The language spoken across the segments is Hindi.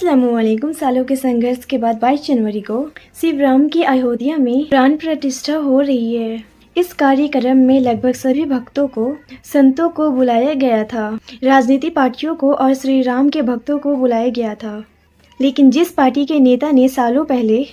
अस्सलामुअलैकुम। सालों के संघर्ष के बाद 22 जनवरी को श्री राम की अयोध्या में प्राण प्रतिष्ठा हो रही है। इस कार्यक्रम में लगभग सभी भक्तों को, संतों को बुलाया गया था। राजनीतिक पार्टियों को और श्री राम के भक्तों को बुलाया गया था। लेकिन जिस पार्टी के नेता ने सालों पहले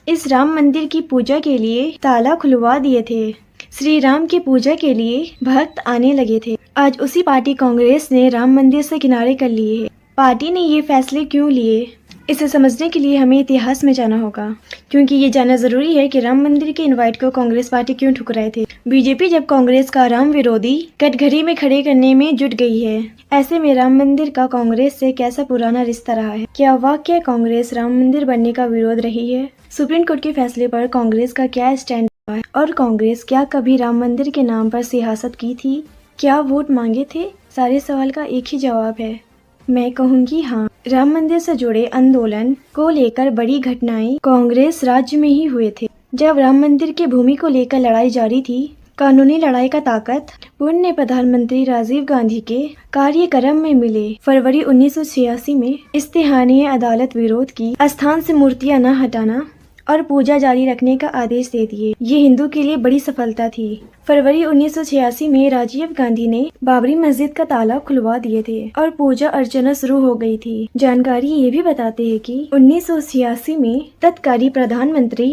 इस राम मंदिर की पूजा के लिए ताला खुलवा दिए थे, श्री राम की पूजा के लिए भक्त आने लगे थे, आज उसी पार्टी कांग्रेस ने राम मंदिर से किनारे कर लिए है। पार्टी ने ये फैसले क्यों लिए, इसे समझने के लिए हमें इतिहास में जाना होगा, क्योंकि ये जानना जरूरी है कि राम मंदिर के इनवाइट को कांग्रेस पार्टी क्यों ठुकराए थे। बीजेपी जब कांग्रेस का राम विरोधी कटघरे में खड़े करने में जुट गई है, ऐसे में राम मंदिर का कांग्रेस से कैसा पुराना रिश्ता रहा है। क्या वाकई कांग्रेस राम मंदिर बनने का विरोध रही है? सुप्रीम कोर्ट के फैसले पर कांग्रेस का क्या स्टैंड है, और कांग्रेस क्या कभी राम मंदिर के नाम पर सियासत की थी? क्या वोट मांगे थे? सारे सवाल का एक ही जवाब है, मैं कहूँगी हाँ। राम मंदिर से जुड़े आंदोलन को लेकर बड़ी घटनाएं कांग्रेस राज्य में ही हुए थे। जब राम मंदिर की भूमि को लेकर लड़ाई जारी थी, कानूनी लड़ाई का ताकत पूर्व प्रधानमंत्री राजीव गांधी के कार्यक्रम में मिले। फरवरी 1986 में स्थानीय अदालत विरोध की स्थान से मूर्तियां न हटाना और पूजा जारी रखने का आदेश दे दिए। ये हिंदू के लिए बड़ी सफलता थी। फरवरी 1986 में राजीव गांधी ने बाबरी मस्जिद का ताला खुलवा दिए थे और पूजा अर्चना शुरू हो गई थी। जानकारी ये भी बताते हैं कि 1986 में तत्कालीन प्रधानमंत्री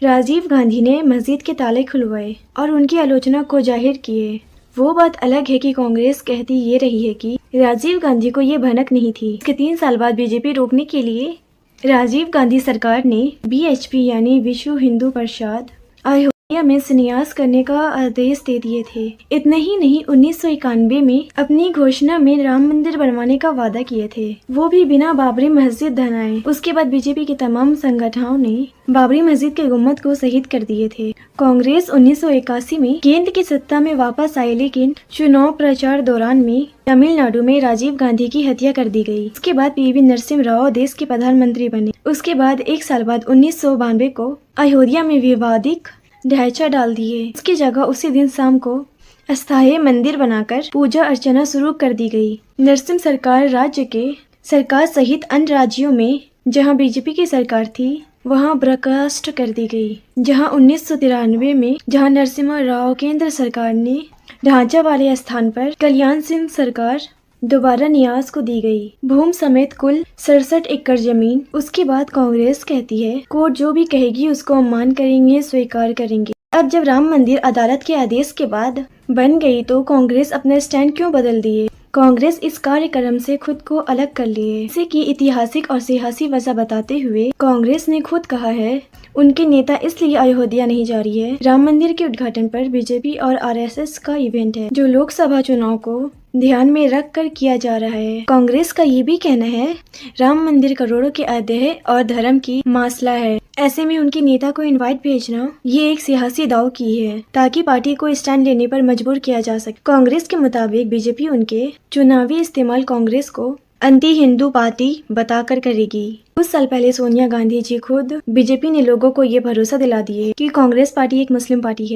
राजीव गांधी ने मस्जिद के ताले खुलवाए और उनकी आलोचना को जाहिर किए। वो बात अलग है कि कांग्रेस कहती ये रही है कि राजीव गांधी को ये भनक नहीं थी। इसके 3 साल बाद बीजेपी रोकने के लिए राजीव गांधी सरकार ने बीएचपी यानी विश्व हिंदू परिषद अयोध्या में संन्यास करने का आदेश दे दिए थे। इतना ही नहीं, 1991 में अपनी घोषणा में राम मंदिर बनवाने का वादा किए थे, वो भी बिना बाबरी मस्जिद ढहाए। उसके बाद बीजेपी के तमाम संगठनों ने बाबरी मस्जिद के गुम्बद को शहीद कर दिए थे। कांग्रेस 1981 में केंद्र की सत्ता में वापस आई, लेकिन चुनाव प्रचार दौरान में तमिलनाडु में राजीव गांधी की हत्या कर दी गई। उसके बाद पीवी नरसिम्हा राव देश के प्रधानमंत्री बने। उसके बाद 1 साल बाद 1992 को अयोध्या में विवादित ढांचा डाल दिए। उसकी जगह उसी दिन शाम को अस्थायी मंदिर बनाकर पूजा अर्चना शुरू कर दी गई। नरसिम्हा सरकार राज्य के सरकार सहित अन्य राज्यों में जहां बीजेपी की सरकार थी वहां बर्खास्त कर दी गई। जहां 1993 में जहां नरसिम्हा राव केंद्र सरकार ने ढांचा वाले स्थान पर कल्याण सिंह सरकार दोबारा न्यास को दी गई। भूमि समेत कुल 67 एकड़ जमीन। उसके बाद कांग्रेस कहती है कोर्ट जो भी कहेगी उसको हम मान करेंगे, स्वीकार करेंगे। अब जब राम मंदिर अदालत के आदेश के बाद बन गई तो कांग्रेस अपना स्टैंड क्यों बदल दिए? कांग्रेस इस कार्यक्रम से खुद को अलग कर लिए। इसे की ऐतिहासिक और सियासी वजह बताते हुए कांग्रेस ने खुद कहा है उनके नेता इसलिए अयोध्या नहीं जा रही है। राम मंदिर के उद्घाटन पर बीजेपी और आरएसएस का इवेंट है जो लोकसभा चुनाव को ध्यान में रख कर किया जा रहा है। कांग्रेस का ये भी कहना है राम मंदिर करोड़ों के आदेह और धर्म की मसला है। ऐसे में उनके नेता को इनवाइट भेजना ये एक सियासी दाव की है ताकि पार्टी को स्टैंड लेने पर मजबूर किया जा सके। कांग्रेस के मुताबिक बीजेपी उनके चुनावी इस्तेमाल कांग्रेस को अंटी हिंदू पार्टी बताकर करेगी। कुछ साल पहले सोनिया गांधी जी खुद बीजेपी ने लोगों को ये भरोसा दिला दिए कि कांग्रेस पार्टी एक मुस्लिम पार्टी है।